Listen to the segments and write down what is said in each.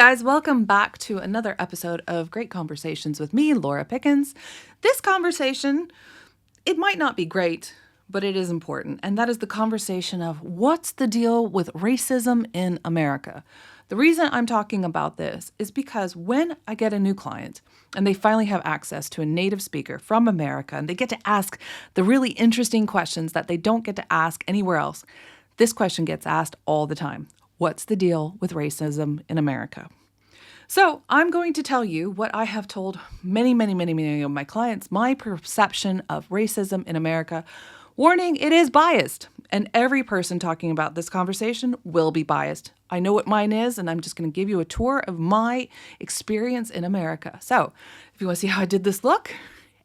guys, welcome back to another episode of Great Conversations with me, Laura Pickens. This conversation, it might not be great, but it is important, and that is the conversation of what's the deal with racism in America. The reason I'm talking about this is because when I get a new client and they finally have access to a native speaker from America and they get to ask the really interesting questions that they don't get to ask anywhere else, this question gets asked all the time. What's the deal with racism in America? So I'm going to tell you what I have told many of my clients, my perception of racism in America. Warning, it is biased, and every person talking about this conversation will be biased. I know what mine is, and I'm just going to give you a tour of my experience in America. So if you want to see how I did this look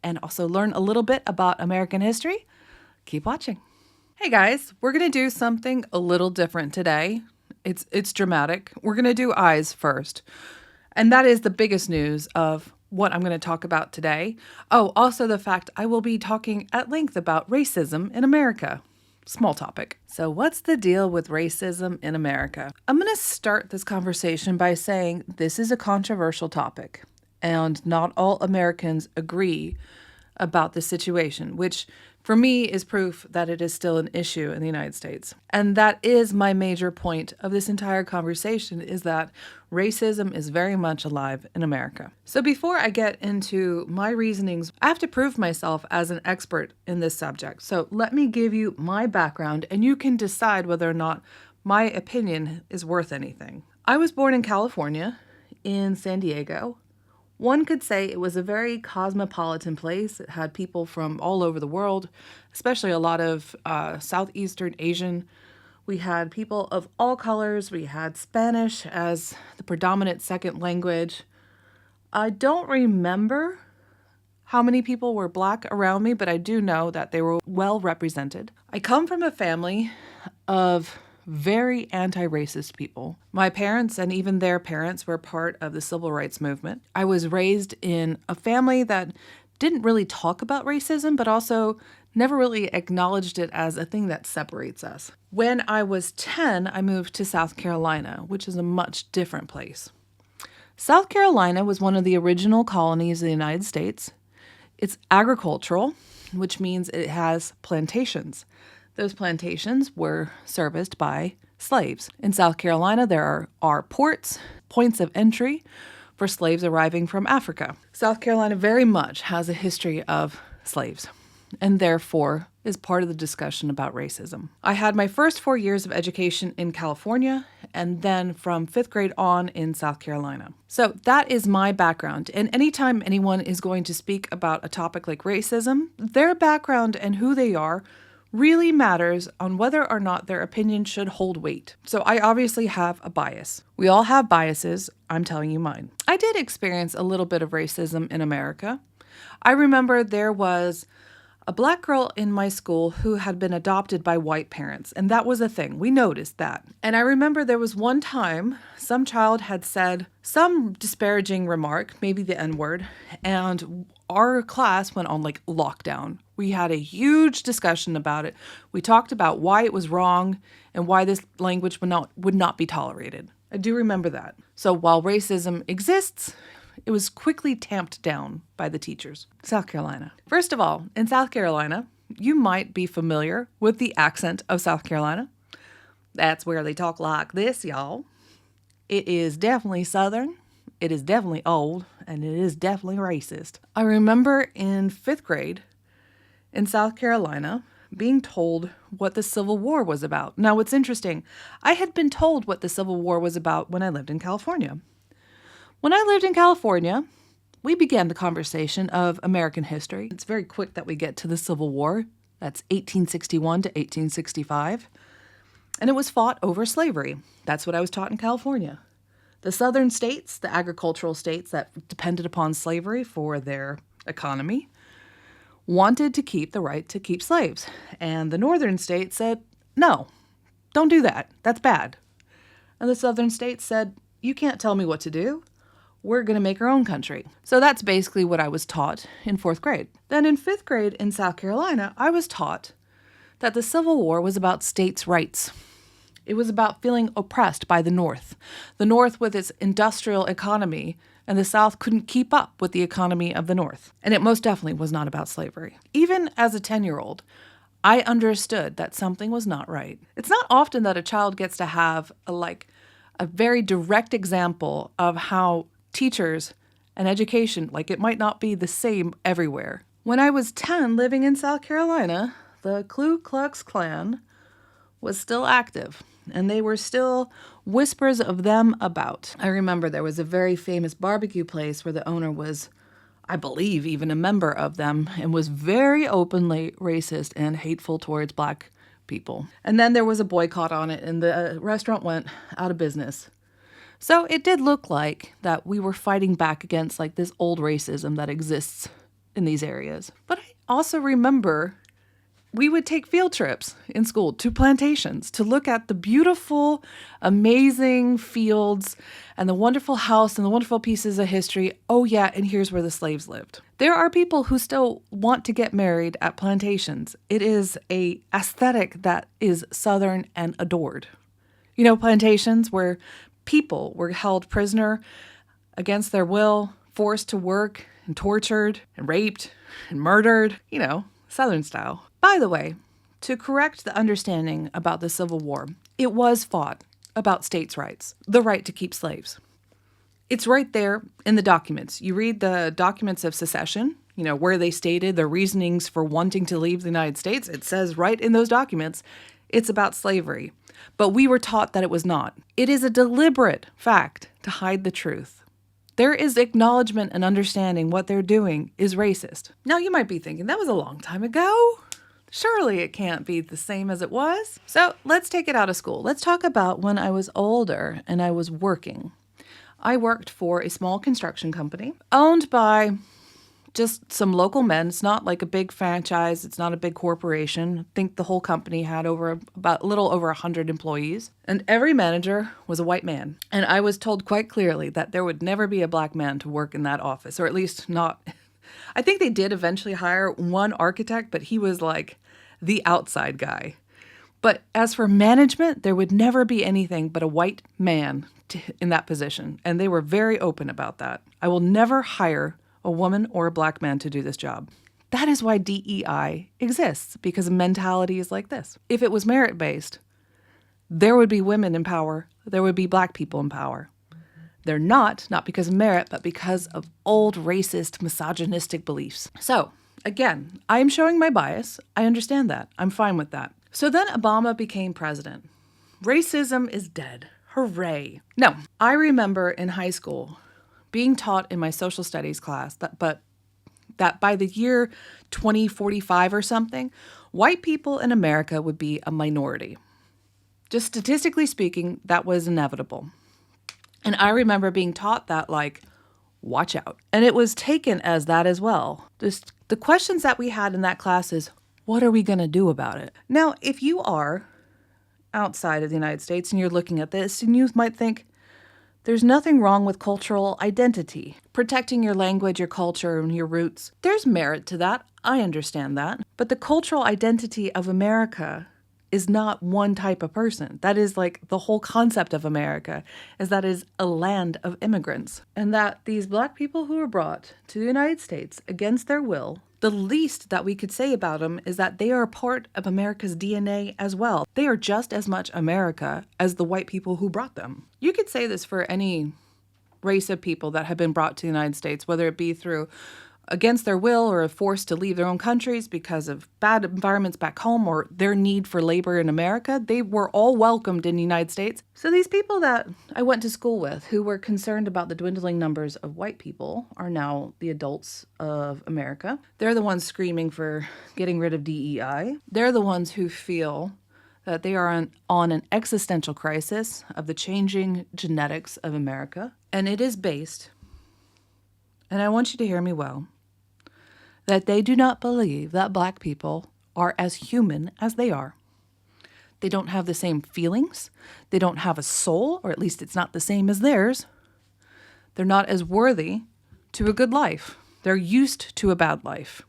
and also learn a little bit about American history, keep watching. Hey guys, we're going to do something a little different today. It's dramatic. We're going to do eyes first. And that is the biggest news of what I'm going to talk about today. Oh, also the fact I will be talking at length about racism in America. Small topic. So what's the deal with racism in America? I'm going to start this conversation by saying this is a controversial topic, and not all Americans agree about the situation, which for me is proof that it is still an issue in the United States. And that is my major point of this entire conversation, is that racism is very much alive in America. So before I get into my reasonings, I have to prove myself as an expert in this subject. So let me give you my background and you can decide whether or not my opinion is worth anything. I was born in California, in San Diego. One could say it was a very cosmopolitan place. It had people from all over the world, especially a lot of Southeastern Asian. We had people of all colors. We had Spanish as the predominant second language. I don't remember how many people were Black around me, but I do know that they were well represented. I come from a family of very anti-racist people. My parents and even their parents were part of the civil rights movement. I was raised in a family that didn't really talk about racism, but also never really acknowledged it as a thing that separates us. When I was 10, I moved to South Carolina, which is a much different place. South Carolina was one of the original colonies of the United States. It's agricultural, which means it has plantations. Those plantations were serviced by slaves. In South Carolina, there are ports, points of entry for slaves arriving from Africa. South Carolina very much has a history of slaves and therefore is part of the discussion about racism. I had my first 4 years of education in California and then from 5th grade on in South Carolina. So that is my background. And anytime anyone is going to speak about a topic like racism, their background and who they are really matters on whether or not their opinion should hold weight. So I obviously have a bias. We all have biases. I'm telling you mine. I did experience a little bit of racism in America. I remember there was a Black girl in my school who had been adopted by white parents, and that was a thing. We noticed that. And I remember there was one time some child had said some disparaging remark, maybe the N-word, and our class went on like lockdown. We had a huge discussion about it. We talked about why it was wrong and why this language would not be tolerated. I do remember that. So while racism exists, it was quickly tamped down by the teachers. South Carolina. First of all, in South Carolina, you might be familiar with the accent of South Carolina. That's where they talk like this, y'all. It is definitely Southern. It is definitely old, and it is definitely racist. I remember in 5th grade in South Carolina being told what the Civil War was about. Now, what's interesting, I had been told what the Civil War was about when I lived in California. When I lived in California, we began the conversation of American history. It's very quick that we get to the Civil War. That's 1861 to 1865. And it was fought over slavery. That's what I was taught in California. The southern states, the agricultural states that depended upon slavery for their economy, wanted to keep the right to keep slaves. And the northern states said, no, don't do that. That's bad. And the southern states said, you can't tell me what to do. We're going to make our own country. So that's basically what I was taught in 4th grade. Then in 5th grade in South Carolina, I was taught that the Civil War was about states' rights. It was about feeling oppressed by the North with its industrial economy, and the South couldn't keep up with the economy of the North. And it most definitely was not about slavery. Even as a 10-year-old, I understood that something was not right. It's not often that a child gets to have a very direct example of how teachers and education, it might not be the same everywhere. When I was 10, living in South Carolina, the Ku Klux Klan was still active, and they were still whispers of them about. I remember there was a very famous barbecue place where the owner was, I believe, even a member of them, and was very openly racist and hateful towards Black people. And then there was a boycott on it, and the restaurant went out of business. So it did look like that we were fighting back against this old racism that exists in these areas. But I also remember we would take field trips in school to plantations to look at the beautiful, amazing fields and the wonderful house and the wonderful pieces of history. Oh yeah, and here's where the slaves lived. There are people who still want to get married at plantations. It is a aesthetic that is Southern and adored. Plantations where people were held prisoner against their will, forced to work and tortured and raped and murdered, Southern style. By the way, to correct the understanding about the Civil War, it was fought about states' rights, the right to keep slaves. It's right there in the documents. You read the documents of secession, where they stated their reasonings for wanting to leave the United States. It says right in those documents, it's about slavery. But we were taught that it was not. It is a deliberate fact to hide the truth. There is acknowledgement and understanding what they're doing is racist. Now you might be thinking, that was a long time ago. Surely it can't be the same as it was. So let's take it out of school. Let's talk about when I was older and I was working. I worked for a small construction company owned by just some local men. It's not like a big franchise. It's not a big corporation. I think the whole company had about a little over 100 employees. And every manager was a white man. And I was told quite clearly that there would never be a Black man to work in that office, or at least not. I think they did eventually hire one architect, but he was the outside guy. But as for management, there would never be anything but a white man in that position. And they were very open about that. I will never hire a woman or a Black man to do this job. That is why DEI exists, because mentality is like this. If it was merit-based, there would be women in power. There would be Black people in power. They're not because of merit, but because of old racist, misogynistic beliefs. So, again, I am showing my bias. I understand that. I'm fine with that. So then Obama became president. Racism is dead. Hooray. No, I remember in high school being taught in my social studies class that by the year 2045 or something, white people in America would be a minority. Just statistically speaking, that was inevitable. And I remember being taught that, watch out. And it was taken as that as well. Just the questions that we had in that class is, what are we going to do about it? Now, if you are outside of the United States and you're looking at this, and you might think, there's nothing wrong with cultural identity, protecting your language, your culture, and your roots. There's merit to that. I understand that. But the cultural identity of America is not one type of person. That is the whole concept of America, is that is a land of immigrants. And that these Black people who were brought to the United States against their will, the least that we could say about them is that they are a part of America's DNA as well. They are just as much America as the white people who brought them. You could say this for any race of people that have been brought to the United States, whether it be through against their will or forced to leave their own countries because of bad environments back home or their need for labor in America. They were all welcomed in the United States. So these people that I went to school with who were concerned about the dwindling numbers of white people are now the adults of America. They're the ones screaming for getting rid of DEI. They're the ones who feel that they are on an existential crisis of the changing genetics of America. And it is based, and I want you to hear me well, that they do not believe that Black people are as human as they are. They don't have the same feelings. They don't have a soul, or at least it's not the same as theirs. They're not as worthy to a good life. They're used to a bad life.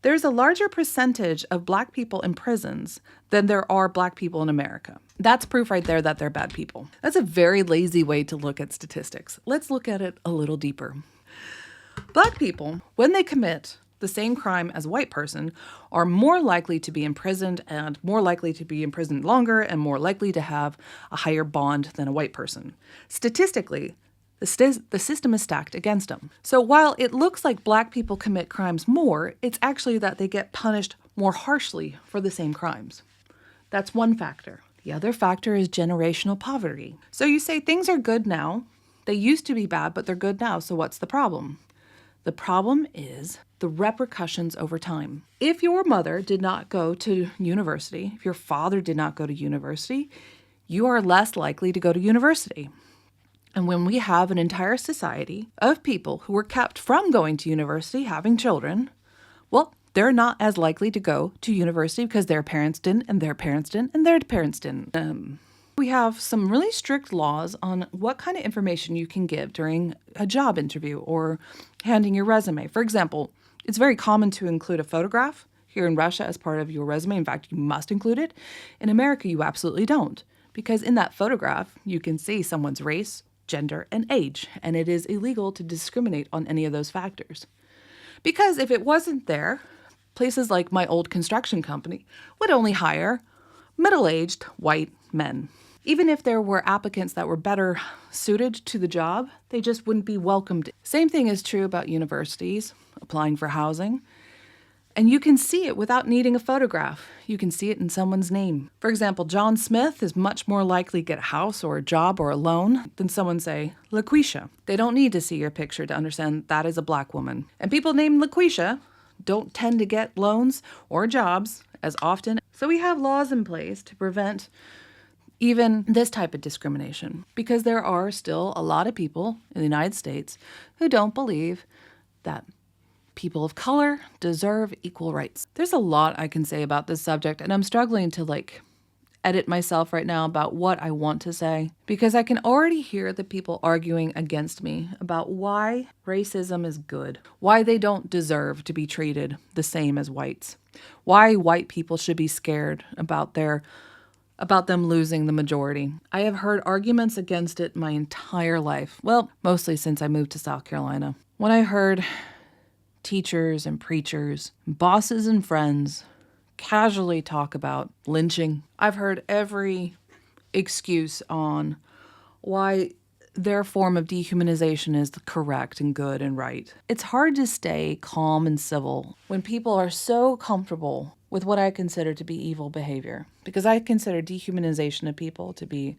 There's a larger percentage of Black people in prisons than there are Black people in America. That's proof right there that they're bad people. That's a very lazy way to look at statistics. Let's look at it a little deeper. Black people, when they commit the same crime as a white person, are more likely to be imprisoned and more likely to be imprisoned longer and more likely to have a higher bond than a white person. Statistically, the system is stacked against them. So while it looks like Black people commit crimes more, it's actually that they get punished more harshly for the same crimes. That's one factor. The other factor is generational poverty. So you say things are good now. They used to be bad, but they're good now. So what's the problem? The problem is the repercussions over time. If your mother did not go to university, if your father did not go to university, you are less likely to go to university. And when we have an entire society of people who were kept from going to university, having children, well, they're not as likely to go to university because their parents didn't, and their parents didn't, and their parents didn't. We have some really strict laws on what kind of information you can give during a job interview or handing your resume. For example, it's very common to include a photograph here in Russia as part of your resume. In fact, you must include it. In America, you absolutely don't, because in that photograph, you can see someone's race, gender, and age, and it is illegal to discriminate on any of those factors. Because if it wasn't there, places like my old construction company would only hire middle-aged white men. Even if there were applicants that were better suited to the job, they just wouldn't be welcomed. Same thing is true about universities, applying for housing. And you can see it without needing a photograph. You can see it in someone's name. For example, John Smith is much more likely to get a house or a job or a loan than someone, say, LaQuisha. They don't need to see your picture to understand that is a Black woman. And people named LaQuisha don't tend to get loans or jobs as often. So we have laws in place to prevent even this type of discrimination, because there are still a lot of people in the United States who don't believe that people of color deserve equal rights. There's a lot I can say about this subject, and I'm struggling to edit myself right now about what I want to say, because I can already hear the people arguing against me about why racism is good, why they don't deserve to be treated the same as whites, why white people should be scared about them losing the majority. I have heard arguments against it my entire life. Well, mostly since I moved to South Carolina. When I heard teachers and preachers, bosses and friends casually talk about lynching, I've heard every excuse on why their form of dehumanization is correct and good and right. It's hard to stay calm and civil when people are so comfortable with what I consider to be evil behavior, because I consider dehumanization of people to be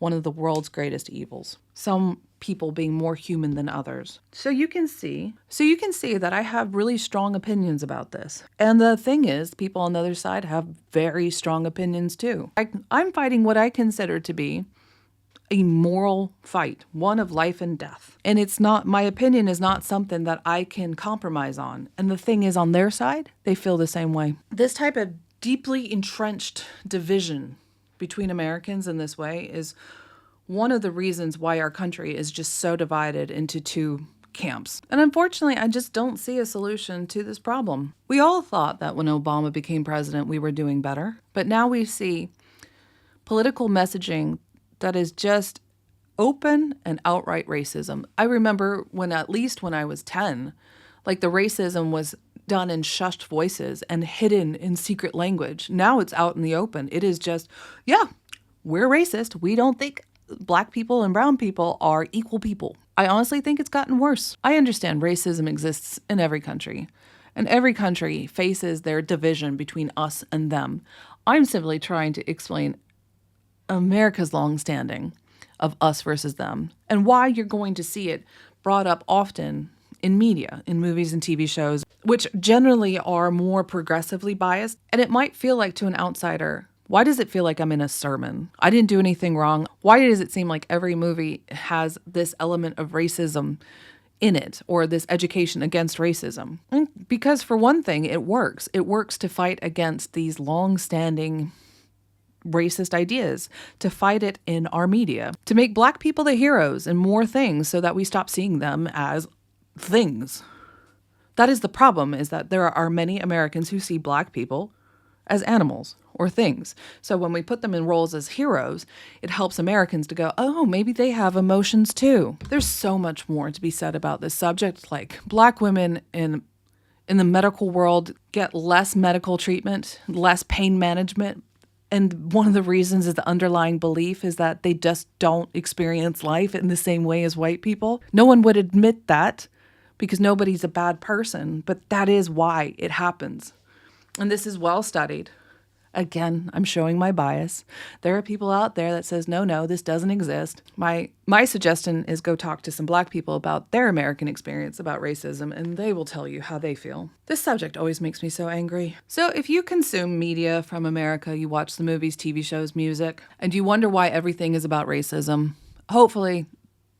one of the world's greatest evils. Some people being more human than others. So you can see that I have really strong opinions about this. And the thing is, people on the other side have very strong opinions too. I'm fighting what I consider to be a moral fight, one of life and death. And my opinion is not something that I can compromise on. And the thing is, on their side, they feel the same way. This type of deeply entrenched division between Americans in this way is one of the reasons why our country is just so divided into two camps. And unfortunately, I just don't see a solution to this problem. We all thought that when Obama became president, we were doing better. But now we see political messaging that is just open and outright racism. I remember at least when I was 10, the racism was done in shushed voices and hidden in secret language. Now it's out in the open. It is just, yeah, we're racist. We don't think Black people and brown people are equal people. I honestly think it's gotten worse. I understand racism exists in every country, and every country faces their division between us and them. I'm simply trying to explain America's long-standing of us versus them, and why you're going to see it brought up often in media, in movies and TV shows, which generally are more progressively biased. And it might feel like to an outsider, why does it feel like I'm in a sermon? I didn't do anything wrong. Why does it seem like every movie has this element of racism in it, or this education against racism? And because for one thing, it works. It works to fight against these long-standing racist ideas, to fight it in our media, to make Black people the heroes and more things so that we stop seeing them as things. That is the problem, is that there are many Americans who see Black people as animals or things. So when we put them in roles as heroes, it helps Americans to go, oh, maybe they have emotions too. There's so much more to be said about this subject. Like, Black women in the medical world get less medical treatment, less pain management. And one of the reasons is the underlying belief is that they just don't experience life in the same way as white people. No one would admit that because nobody's a bad person, but that is why it happens. And this is well studied. Again, I'm showing my bias. There are people out there that says, no, this doesn't exist. My suggestion is go talk to some Black people about their American experience about racism, and they will tell you how they feel. This subject always makes me so angry. So if you consume media from America, you watch the movies, TV shows, music, and you wonder why everything is about racism, hopefully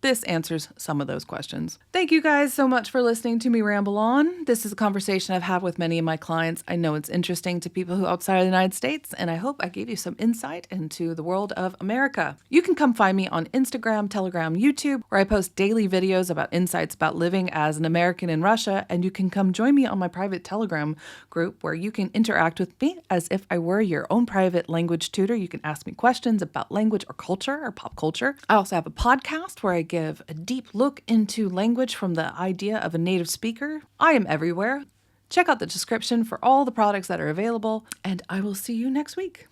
this answers some of those questions. Thank you guys so much for listening to me ramble on. This is a conversation I've had with many of my clients. I know it's interesting to people who are outside of the United States, and I hope I gave you some insight into the world of America. You can come find me on Instagram, Telegram, YouTube, where I post daily videos about insights about living as an American in Russia, and you can come join me on my private Telegram group where you can interact with me as if I were your own private language tutor. You can ask me questions about language or culture or pop culture. I also have a podcast where I give a deep look into language from the idea of a native speaker. I am everywhere. Check out the description for all the products that are available, and I will see you next week.